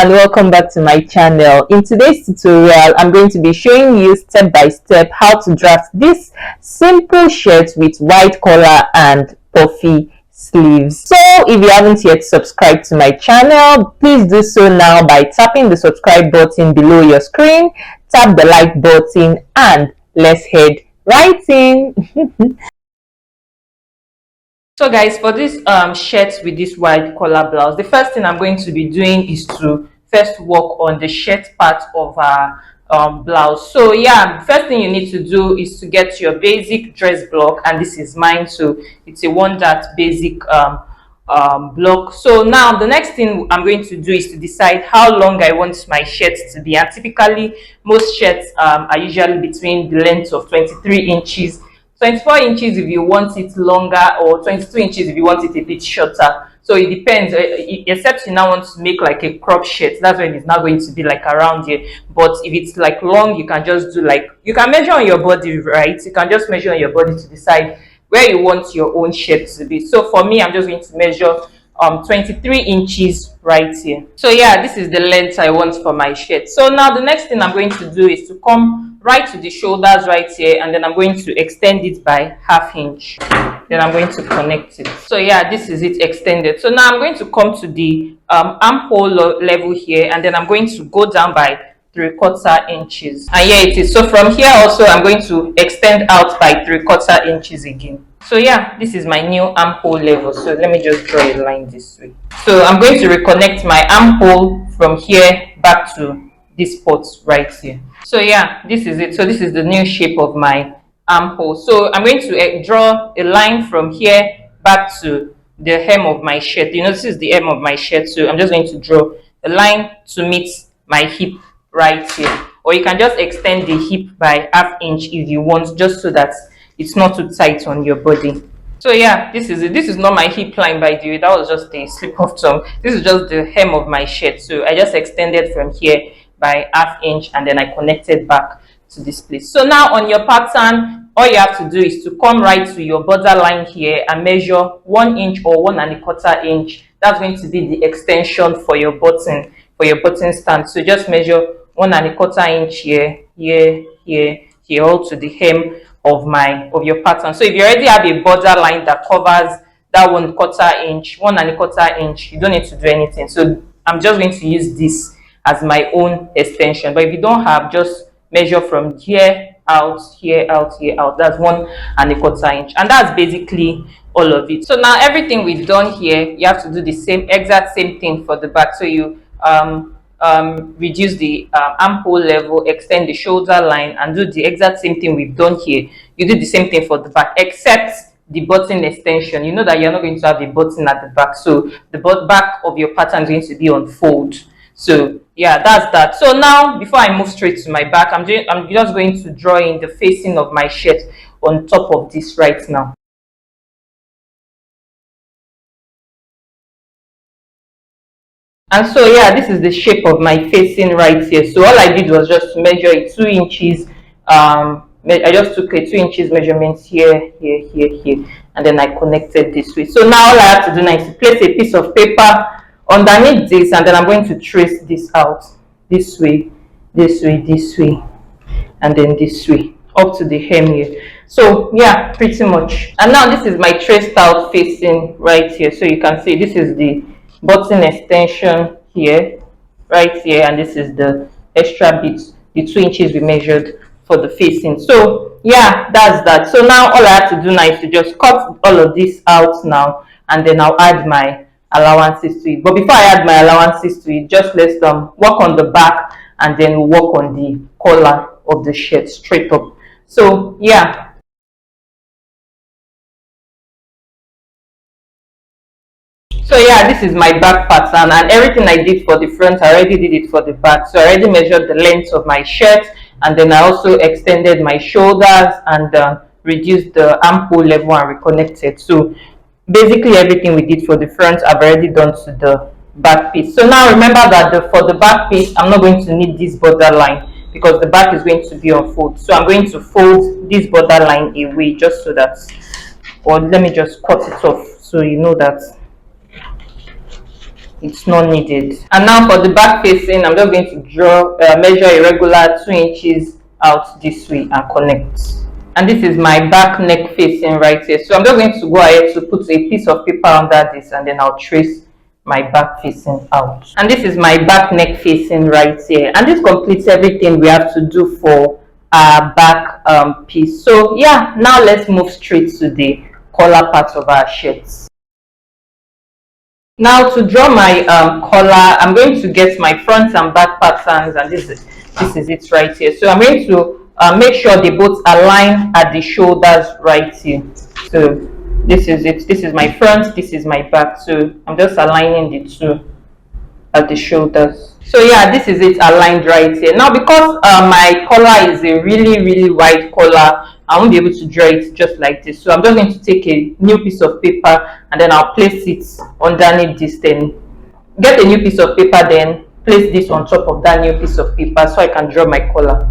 and welcome back to my channel. In today's tutorial, I'm going to be showing you step by step how to draft this simple shirt with white collar and puffy sleeves. So if you haven't yet subscribed to my channel, please do so now by tapping the subscribe button below your screen, tap the like button, and let's head right in. So guys, for this shirt with this white collar blouse, the first thing I'm going to be doing is to first work on the shirt part of our blouse. So yeah, first thing you need to do is to get your basic dress block, and this is mine, so it's a 1-dart basic block. So now the next thing I'm going to do is to decide how long I want my shirt to be, and typically most shirts are usually between the length of 23 inches, 24 inches if you want it longer, or 22 inches if you want it a bit shorter. So it depends, except you now want to make like a crop shirt, that's when it's not going to be like around here. But if it's like long, you can just do like, you can measure on your body, right? You can just measure on your body to decide where you want your own shirt to be. So for me, I'm just going to measure 23 inches right here. So yeah, this is the length I want for my shirt. So now the next thing I'm going to do is to come right to the shoulders right here, and then I'm going to extend it by 1/2 inch. Then I'm going to connect it. So yeah, this is it extended. So now I'm going to come to the armhole level here, and then I'm going to go down by 3/4 inches, and here it is. So from here also I'm going to extend out by 3/4 inches again. So yeah, this is my new armhole level. So let me just draw a line this way. So I'm going to reconnect my armhole from here back to this spot right here. So yeah, this is it. So this is the new shape of my armhole. So I'm going to draw a line from here back to the hem of my shirt. You know, this is the hem of my shirt, so I'm just going to draw a line to meet my hip right here. Or you can just extend the hip by 1/2 inch if you want, just so that it's not too tight on your body. So yeah, this is it. This is not my hip line, by the way, that was just a slip of tongue. This is just the hem of my shirt. So I just extended from here by 1/2 inch, and then I connected back to this place. So now on your pattern, all you have to do is to come right to your border line here and measure 1 inch or 1 1/4 inch. That's going to be the extension for your button stand. So just measure 1 1/4 inch here, here, all to the hem of your pattern. So if you already have a border line that covers that 1 1/4 inch, 1 1/4 inch, you don't need to do anything. So I'm just going to use this as my own extension. But if you don't have, just measure from here out, here out, here out. That's 1 1/4 inch, and that's basically all of it. So now everything we've done here, you have to do the exact same thing for the back. So you reduce the armhole level, extend the shoulder line, and do the exact same thing we've done here. You do the same thing for the back, except the button extension. You know that you're not going to have a button at the back, so the back of your pattern is going to be on fold. So yeah, that's that. So now before I move straight to my back, I'm just going to draw in the facing of my shirt on top of this right now. And so yeah, this is the shape of my facing right here. So all I did was just to measure it 2 inches. I just took a 2 inches measurement here, here, and then I connected this way. So now all I have to do now is to place a piece of paper underneath this, and then I'm going to trace this out this way, this way, this way, and then this way up to the hem here. So yeah, pretty much. And now this is my traced out facing right here. So you can see this is the button extension here, right here, and this is the extra bits, the 2 inches we measured for the facing. So yeah, that's that. So now all I have to do now is to just cut all of this out now, and then I'll add my allowances to it. But before I add my allowances to it, just let's work on the back, and then we'll work on the collar of the shirt straight up. So yeah. So yeah, this is my back pattern, and everything I did for the front, I already did it for the back. So I already measured the length of my shirt, and then I also extended my shoulders and reduced the armhole level and reconnected. So basically everything we did for the front, I've already done to the back piece. So now remember that for the back piece, I'm not going to need this border line because the back is going to be on fold. So I'm going to fold this border line away, just so that, or let me just cut it off so you know that it's not needed. And now for the back facing, I'm just going to draw measure a regular 2 inches out this way and connect. And this is my back neck facing right here, so I'm just going to go ahead to put a piece of paper under this, and then I'll trace my back facing out. And this is my back neck facing right here, and this completes everything we have to do for our back piece. So yeah, now let's move straight to the collar part of our shirts. Now to draw my collar, I'm going to get my front and back patterns, and this is it right here. So I'm going to make sure they both align at the shoulders right here. So this is it. This is my front, this is my back. So I'm just aligning the two at the shoulders. So yeah, this is it aligned right here. Now because my collar is a really wide collar, I won't be able to draw it just like this. So I'm just going to take a new piece of paper, and then I'll place it underneath this. Then get a new piece of paper, then place this on top of that new piece of paper so I can draw my collar.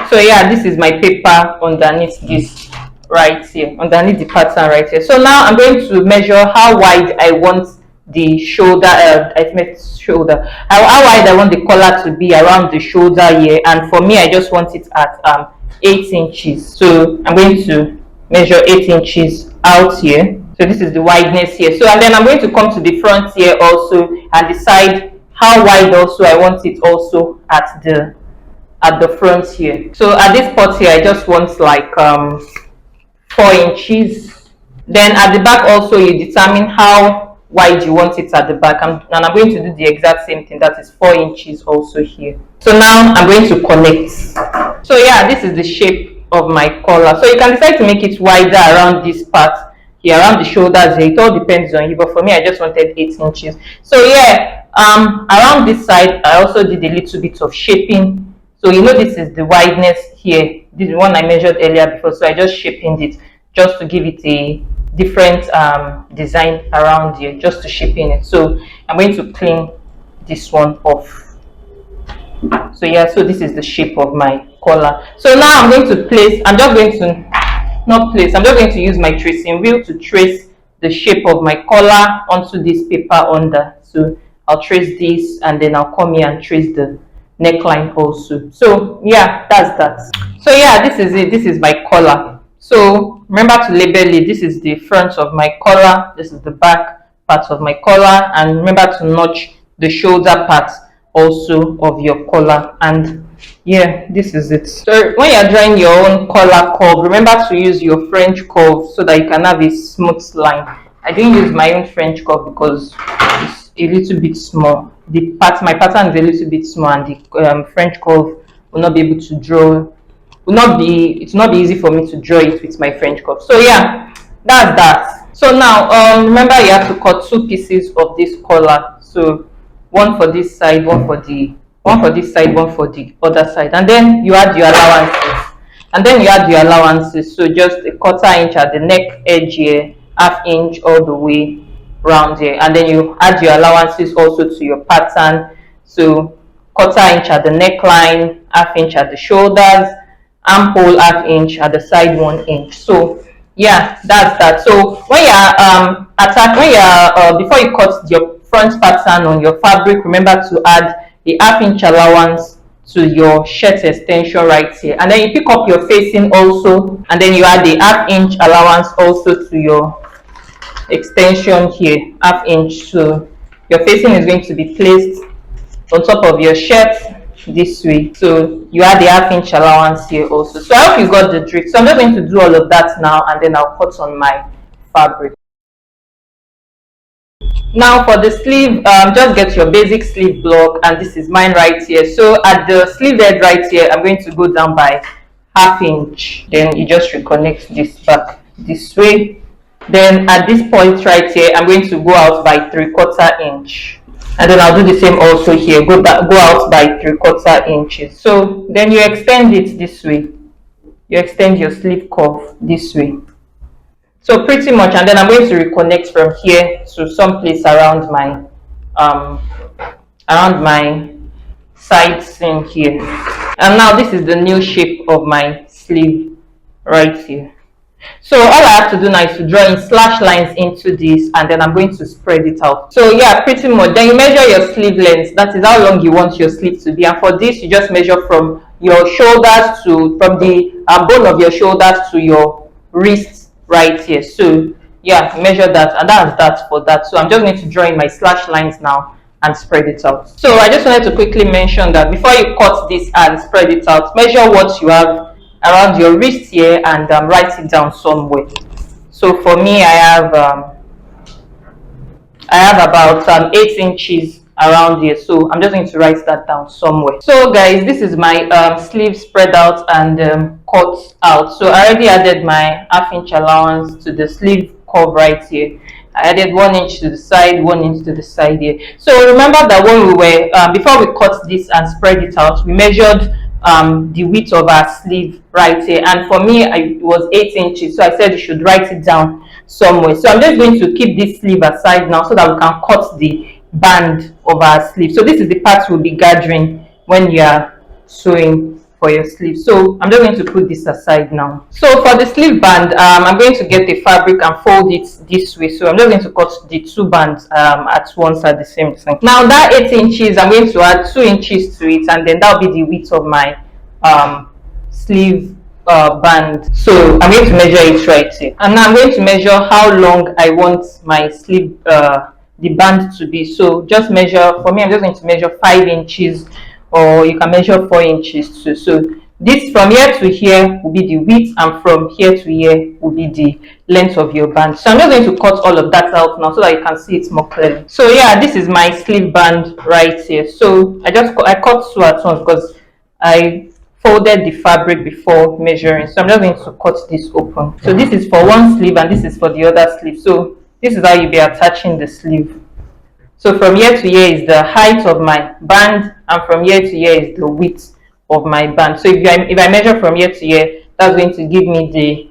So yeah, this is my paper underneath this right here, underneath the pattern right here. So now I'm going to measure how wide I want the shoulder, how wide I want the collar to be around the shoulder here. And for me, I just want it at 8 inches. So I'm going to measure 8 inches out here. So this is the wideness here. So and then I'm going to come to the front here also and decide how wide also I want it also at the front here. So at this part here, I just want like 4 inches. Then at the back also, you determine how wide you want it at the back, and I'm going to do the exact same thing, that is 4 inches also here. So now I'm going to connect. So yeah, this is the shape of my collar. So you can decide to make it wider around this part here, around the shoulders here. It all depends on you, but for me, I just wanted 8 inches. So yeah, around this side, I also did a little bit of shaping. So you know, this is the wideness here. This is the one I measured earlier before, so I just shaped it just to give it a different design around here, just to shape it. So I'm going to clean this one off. So yeah, so this is the shape of my collar. So now I'm going to place, I'm just going to use my tracing wheel to trace the shape of my collar onto this paper under. So I'll trace this, and then I'll come here and trace the neckline also. So yeah, that's that. So yeah, this is it. This is my collar. So remember to label it. This is the front of my collar, this is the back part of my collar, and remember to notch the shoulder part also of your collar. And yeah, this is it. So when you're drawing your own collar curve, remember to use your French curve so that you can have a smooth line. I didn't use my own French curve because it's a little bit small. My pattern is a little bit small, and the French curve will not be able to draw. It will not be easy for me to draw it with my French curve. So yeah, that's that. So now remember, you have to cut 2 pieces of this collar. So one for this side, one for this side, one for the other side, and then you add your allowances. So just a 1/4 inch at the neck edge here, 1/2 inch all the way round here, and then you add your allowances also to your pattern. So 1/4 inch at the neckline, 1/2 inch at the shoulders, armhole 1/2 inch, at the side 1 inch. So yeah, that's that. So when you're before you cut your front pattern on your fabric, remember to add a 1/2 inch allowance to your shirt extension right here, and then you pick up your facing also, and then you add a 1/2 inch allowance also to your extension here, 1/2 inch. So your facing is going to be placed on top of your shirt this way. So you add the 1/2 inch allowance here also. So I hope you got the drift. So I'm just going to do all of that now, and then I'll cut on my fabric. Now for the sleeve, just get your basic sleeve block, and this is mine right here. So at the sleeve head right here, I'm going to go down by 1/2 inch. Then you just reconnect this back this way. Then at this point right here, I'm going to go out by 3/4 inch. And then I'll do the same also here, go out by 3/4 inches. So then you extend it this way. You extend your sleeve curve this way. So pretty much, and then I'm going to reconnect from here to some place around my side seam here. And now this is the new shape of my sleeve right here. So all I have to do now is to draw in slash lines into this, and then I'm going to spread it out. So yeah, pretty much. Then you measure your sleeve length. That is how long you want your sleeve to be. And for this, you just measure from your shoulders to, from the bone of your shoulders to your wrist right here. So yeah, measure that, and that's that for that. So I'm just going to draw in my slash lines now and spread it out. So I just wanted to quickly mention that before you cut this and spread it out, measure what you have around your wrist here, and write it down somewhere. So for me, I have about 8 inches around here, so I'm just going to write that down somewhere. So guys, this is my sleeve spread out and cut out. So I already added my half-inch allowance to the sleeve curve right here. I added 1 inch to the side, 1 inch to the side here. So remember that when we were before we cut this and spread it out, we measured the width of our sleeve right here, and for me it was 8 inches, so I said you should write it down somewhere. So I'm just going to keep this sleeve aside now so that we can cut the band of our sleeve. So this is the part we'll be gathering when you are sewing for your sleeve. So I'm just going to put this aside now. So for the sleeve band, I'm going to get the fabric and fold it this way. So I'm just going to cut the two bands at once at the same time. Now that 8 inches, I'm going to add 2 inches to it, and then that'll be the width of my sleeve band. So I'm going to measure it right here, and now I'm going to measure how long I want my sleeve the band to be. So just measure, for me I'm just going to measure 5 inches, or you can measure 4 inches too. So this from here to here will be the width, and from here to here will be the length of your band. So I'm just going to cut all of that out now so that you can see it more clearly. So yeah, this is my sleeve band right here. So I cut two at once because I folded the fabric before measuring. So I'm just going to cut this open. So this is for one sleeve and this is for the other sleeve. So this is how you'll be attaching the sleeve. So from here to here is the height of my band, and from here to here is the width of my band. So if I measure from here to here, that's going to give me the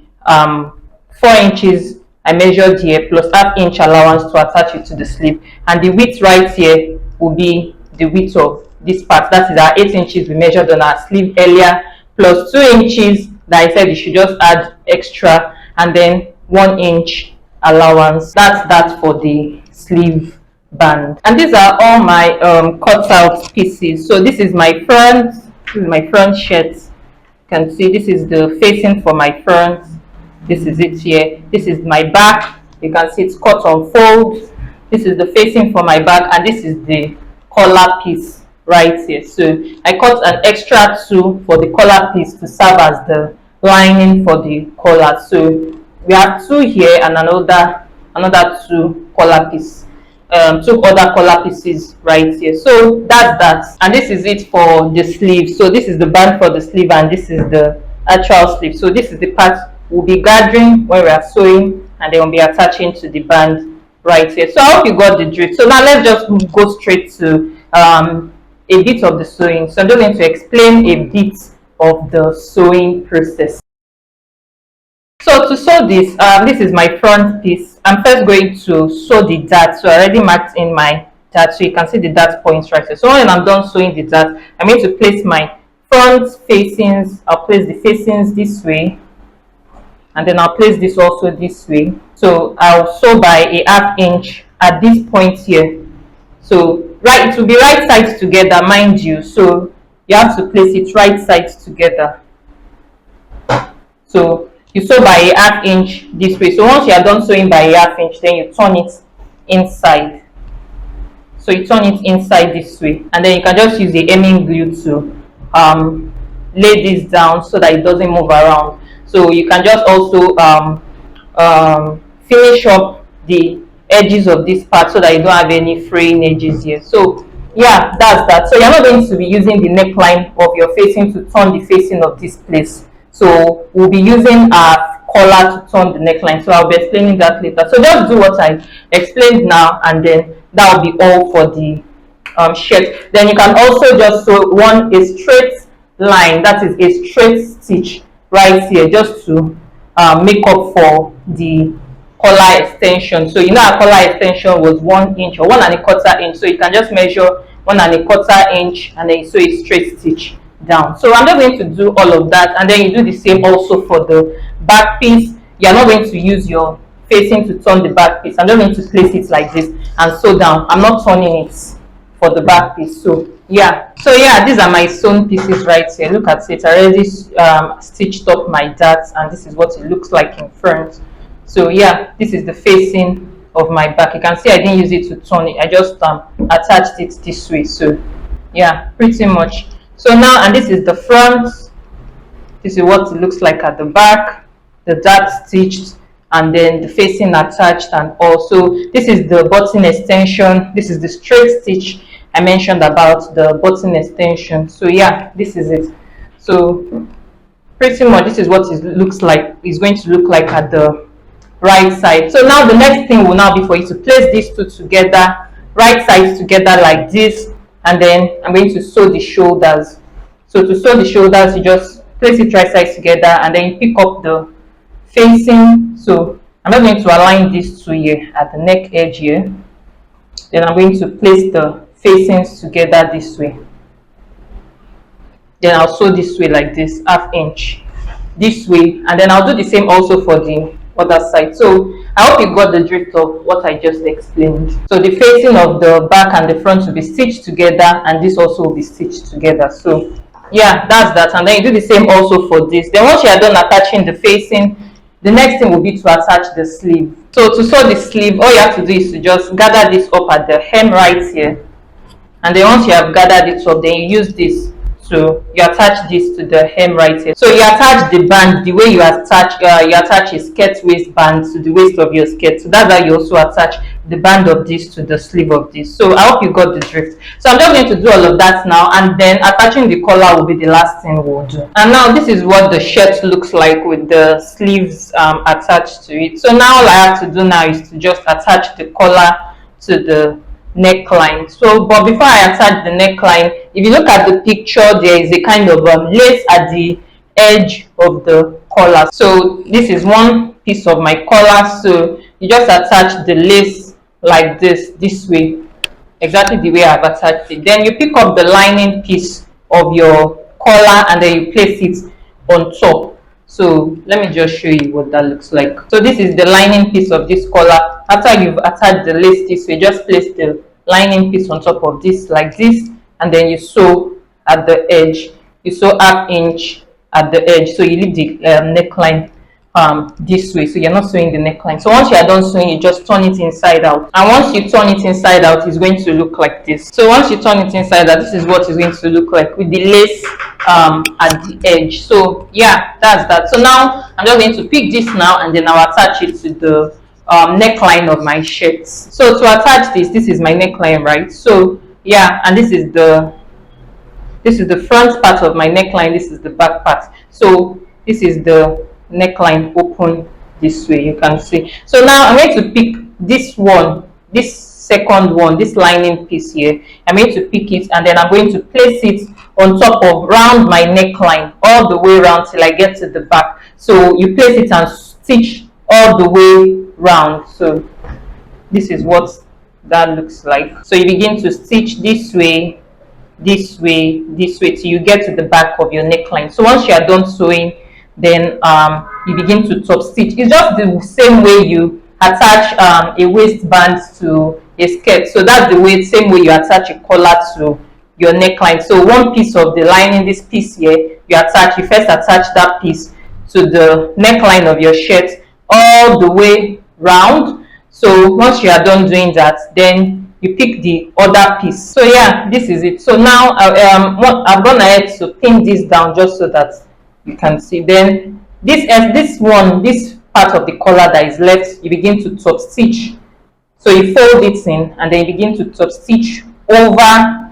4 inches I measured here plus half-inch allowance to attach it to the sleeve, and the width right here will be the width of this part. That is our 8 inches we measured on our sleeve earlier, plus 2 inches that I said you should just add extra, and then 1 inch allowance. That's that for the sleeve band. And these are all my cut out pieces. So this is my front shirt. You can see this is the facing for my front. This is it here. This is my back. You can see it's cut on fold. This is the facing for my back, and this is the collar piece right here. So I cut an extra 2 for the collar piece to serve as the lining for the collar. So we have 2 here and another 2 collar piece, 2 other collar pieces right here. So that's that, and this is it for the sleeve. So this is the band for the sleeve, and this is the actual sleeve. So this is the part we'll be gathering when we are sewing, and then we'll be attaching to the band right here. So I hope you got the drift. So now let's just go straight to a bit of the sewing. So I'm just going to explain a bit of the sewing process. So to sew this, this is my front piece. I'm first going to sew the dart. So I already marked in my dart, so you can see the dart points right here. So when I'm done sewing the dart, I'm going to place my front facings. I'll place the facings this way, and then I'll place this also this way. So I'll sew by a half-inch at this point here. So it will be right sides together, mind you. So you have to place it right sides together. So you sew by a half-inch this way. So once you are done sewing by a half-inch, then you turn it inside. So you turn it inside this way, and then you can just use the hemming glue to lay this down so that it doesn't move around. So you can just also finish up the edges of this part so that you don't have any fraying edges here. So yeah, that's that. So you're not going to be using the neckline of your facing to turn the facing of this place. So we'll be using our collar to turn the neckline. So I'll be explaining that later. So just do what I explained now, and then that will be all for the shirt. Then you can also just sew a straight line, that is a straight stitch right here, just to make up for the collar extension. So you know our collar extension was 1 inch or 1¼ inch. So you can just measure 1¼ inch and then you sew a straight stitch down. So I'm just going to do all of that, and then you do the same also for the back piece. you're not going to use your facing to turn the back piece. I'm just going to place it like this and sew down. I'm not turning it for the back piece. So yeah, these are my sewn pieces right here. Look at it. I already stitched up my darts, and this is what it looks like in front. So yeah, this is the facing of my back. You can see I didn't use it to turn it. I just attached it this way. So yeah, pretty much. So now, and this is the front. This is what it looks like at the back. The dart stitched, and then the facing attached, and also this is the button extension. This is the straight stitch I mentioned about, the button extension. So yeah, this is it. So pretty much this is what it looks like. It's going to look like at the right side. So now the next thing will now be for you to place these two together, right sides together like this, and then I'm going to sew the shoulders. So to sew the shoulders, you just place it right sides together, and then you pick up the facing. So I'm not going to align these two here at the neck edge here. Then I'm going to place the facings together this way. Then I'll sew this way like this, ½ inch this way, and then I'll do the same also for the other side. So I hope you got the drift of what I just explained. So the facing of the back and the front will be stitched together, and this also will be stitched together. So yeah, that's that. And then you do the same also for this. Then once you are done attaching the facing, the next thing will be to attach the sleeve. So to sew the sleeve, all you have to do is to just gather this up at the hem right here, and then once you have gathered it up, then you use this to you attach this to the hem right here. So you attach the band the way you attach a skirt waistband to the waist of your skirt. So that's how you also attach the band of this to the sleeve of this. So I hope you got the drift. So I'm just going to do all of that now, and then attaching the collar will be the last thing we'll do. And now this is what the shirt looks like with the sleeves attached to it. So now all I have to do now is to just attach the collar to the neckline. So but before I attach the neckline, if you look at the picture, there is a kind of lace at the edge of the collar. So this is one piece of my collar, so you just attach the lace like this way, exactly the way I've attached it. Then you pick up the lining piece of your collar, and then you place it on top. So let me just show you what that looks like. So this is the lining piece of this collar. After you've attached the lace this way, just place the lining piece on top of this like this, and then you sew at the edge. You sew ½ inch at the edge, so you leave the neckline this way, so you're not sewing the neckline. So once you are done sewing, you just turn it inside out, and once you turn it inside out, it's going to look like this. So once you turn it inside out, this is what it's going to look like with the lace at the edge. So yeah, that's that. So now I'm just going to pick this now, and then I'll attach it to the neckline of my shirt. So to attach this is my neckline, right? So yeah, and this is the front part of my neckline, this is the back part. So this is the neckline open this way, you can see. So now I'm going to pick this one, this second one, this lining piece here. I'm going to pick it, and then I'm going to place it on top of round my neckline all the way around till I get to the back. So you place it and stitch all the way round. So this is what that looks like. So you begin to stitch this way, this way, this way till you get to the back of your neckline. So once you are done sewing, then you begin to top stitch. It's just the same way you attach a waistband to a skirt. So that's the way, same way you attach a collar to your neckline. So one piece of the lining, this piece here, you first attach that piece to the neckline of your shirt all the way round. So once you are done doing that, then you pick the other piece. So yeah, this is it. So now I've gone ahead to pin this down just so that you can see. Then this part of the collar that is left, you begin to top stitch. So you fold it in, and then you begin to top stitch over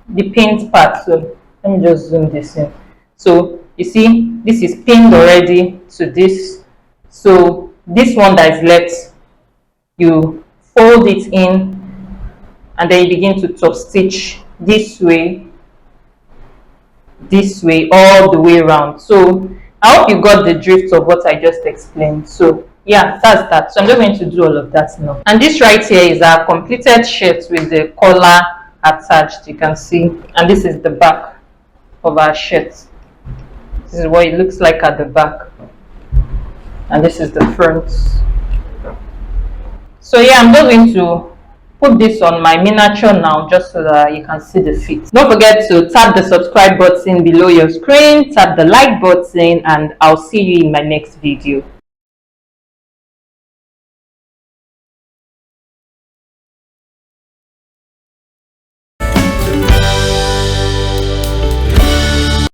the pinned part. So let me just zoom this in. So you see, this is pinned already to this. So this one that is left, you fold it in, and then you begin to top stitch this way, all the way around. So I hope you got the drift of what I just explained. So yeah, that's that. So I'm just going to do all of that now. And this right here is our completed shirt with the collar attached, you can see. And this is the back of our shirt. This is what it looks like at the back. and this is the front. So yeah, I'm just going to put this on my miniature now just so that you can see the fit. Don't forget to tap the subscribe button below your screen, tap the like button, and I'll see you in my next video.